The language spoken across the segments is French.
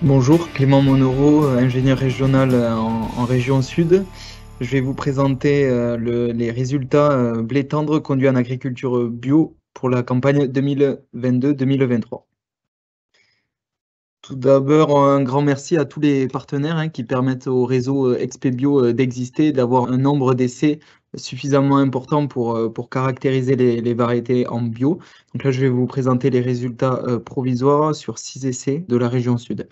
Bonjour, Clément Monoro, ingénieur régional en région sud. Je vais vous présenter les résultats blé tendre conduits en agriculture bio pour la campagne 2022-2023. Tout d'abord, un grand merci à tous les partenaires qui permettent au réseau XP Bio d'exister, d'avoir un nombre d'essais suffisamment important pour caractériser les variétés en bio. Donc là, je vais vous présenter les résultats provisoires sur 6 essais de la région sud.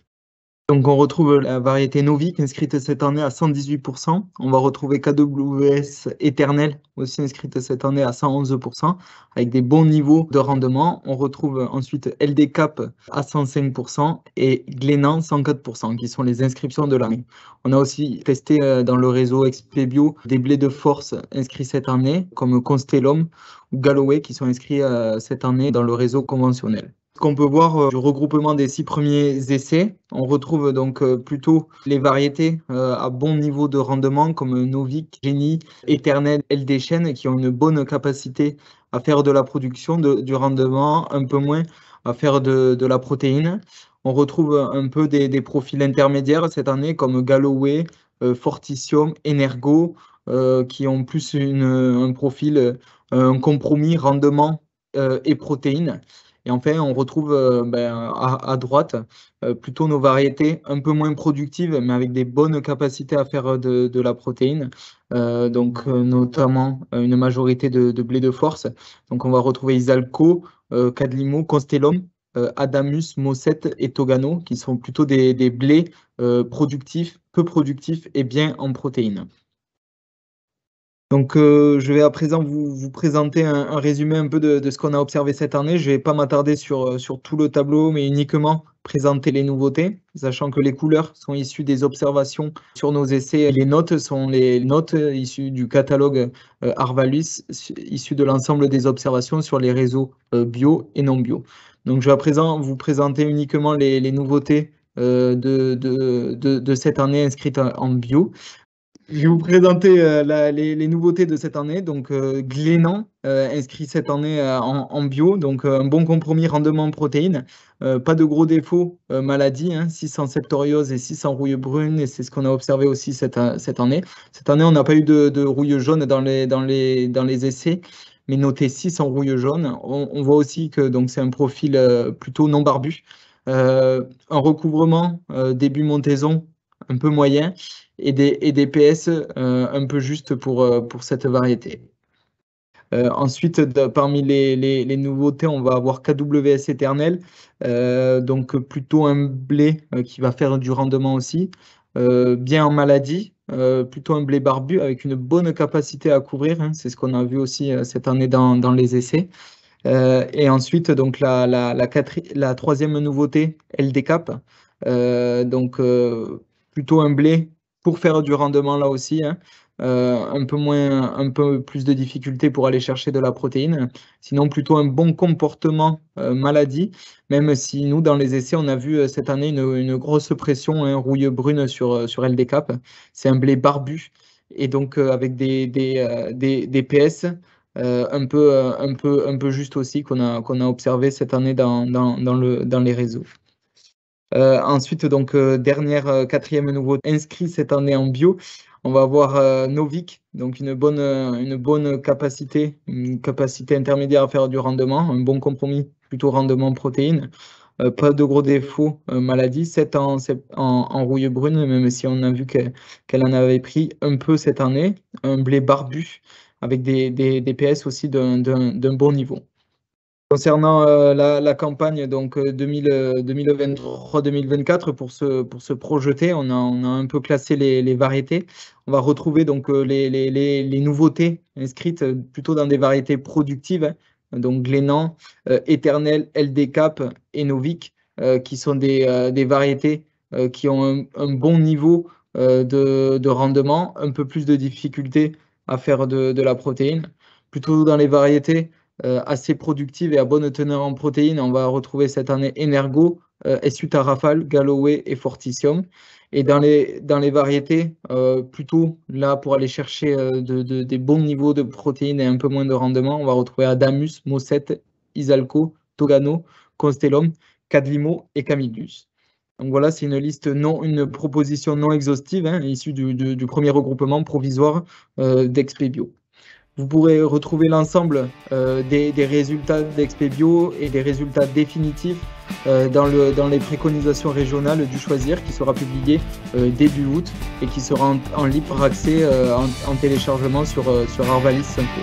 Donc on retrouve la variété Novik inscrite cette année à 118%. On va retrouver KWS Éternel aussi inscrite cette année à 111% avec des bons niveaux de rendement. On retrouve ensuite LD Cap à 105% et Glénan 104% qui sont les inscriptions de l'année. On a aussi testé dans le réseau XP Bio des blés de force inscrits cette année comme Constellum ou Galloway qui sont inscrits cette année dans le réseau conventionnel. Ce qu'on peut voir du regroupement des 6 premiers essais, on retrouve donc plutôt les variétés à bon niveau de rendement comme Novik, Génie, Éternel, LD Chêne qui ont une bonne capacité à faire de la production, du rendement, un peu moins à faire de la protéine. On retrouve un peu des profils intermédiaires cette année comme Galloway, Fortitium, Energo qui ont plus un profil, un compromis rendement et protéines. Et enfin, on retrouve à droite plutôt nos variétés un peu moins productives, mais avec des bonnes capacités à faire de la protéine. Notamment une majorité de blé de force. Donc on va retrouver Isalco, Cadlimo, Constellum, Adamus, Mosset et Togano, qui sont plutôt des blés productifs, peu productifs et bien en protéines. Donc, je vais à présent vous présenter un résumé un peu de ce qu'on a observé cette année. Je ne vais pas m'attarder sur tout le tableau, mais uniquement présenter les nouveautés, sachant que les couleurs sont issues des observations sur nos essais. Les notes sont les notes issues du catalogue Arvalus, issues de l'ensemble des observations sur les réseaux bio et non bio. Donc, je vais à présent vous présenter uniquement les nouveautés de cette année inscrites en bio. Je vais vous présenter les nouveautés de cette année. Donc, Glénan, inscrit cette année en bio. Donc, un bon compromis rendement protéines. Pas de gros défauts maladie, 600 septoriose et 600 rouille brune. Et c'est ce qu'on a observé aussi cette année. Cette année, on n'a pas eu de rouille jaune dans les essais, mais noté 6 en rouille jaune. On voit aussi que c'est un profil plutôt non barbu. Un recouvrement début montaison un peu moyen et des PS un peu juste pour cette variété. Ensuite, parmi les nouveautés, on va avoir KWS Éternel, donc plutôt un blé qui va faire du rendement aussi, bien en maladie, plutôt un blé barbu avec une bonne capacité à couvrir, c'est ce qu'on a vu aussi cette année dans les essais. Et ensuite, donc la troisième nouveauté, LD Cap, plutôt un blé pour faire du rendement là aussi, un peu plus de difficulté pour aller chercher de la protéine. Sinon, plutôt un bon comportement maladie, même si nous, dans les essais, on a vu cette année une grosse pression, rouille brune sur LD Cap. C'est un blé barbu et donc avec des PS un peu juste aussi qu'on a observé cette année dans les réseaux. Ensuite, donc, quatrième nouveauté inscrit cette année en bio, on va avoir Novik, donc une bonne capacité, une capacité intermédiaire à faire du rendement, un bon compromis, plutôt rendement protéines. Pas de gros défauts maladie, 7 en rouille brune, même si on a vu qu'elle en avait pris un peu cette année, un blé barbu avec des PS aussi d'un bon niveau. Concernant la campagne 2023-2024, pour se projeter, on a un peu classé les variétés. On va retrouver donc les nouveautés inscrites plutôt dans des variétés productives, donc Glénan, Éternel, LD Cap et Novik, qui sont des variétés qui ont un bon niveau de rendement, un peu plus de difficulté à faire de la protéine. Plutôt dans les variétés assez productive et à bonne teneur en protéines. On va retrouver cette année Energo, Essuta Rafale, Galloway et Fortitium. Et dans les variétés, plutôt là pour aller chercher des bons niveaux de protéines et un peu moins de rendement, on va retrouver Adamus, Mosset, Isalco, Togano, Constellum, Cadlimo et Camillus. Donc voilà, c'est une proposition non exhaustive, hein, issue du premier regroupement provisoire d'Expebio. Vous pourrez retrouver l'ensemble des résultats d'Expebio et des résultats définitifs dans les préconisations régionales du Choisir, qui sera publié début août et qui sera en libre accès en téléchargement sur Arvalis Synco.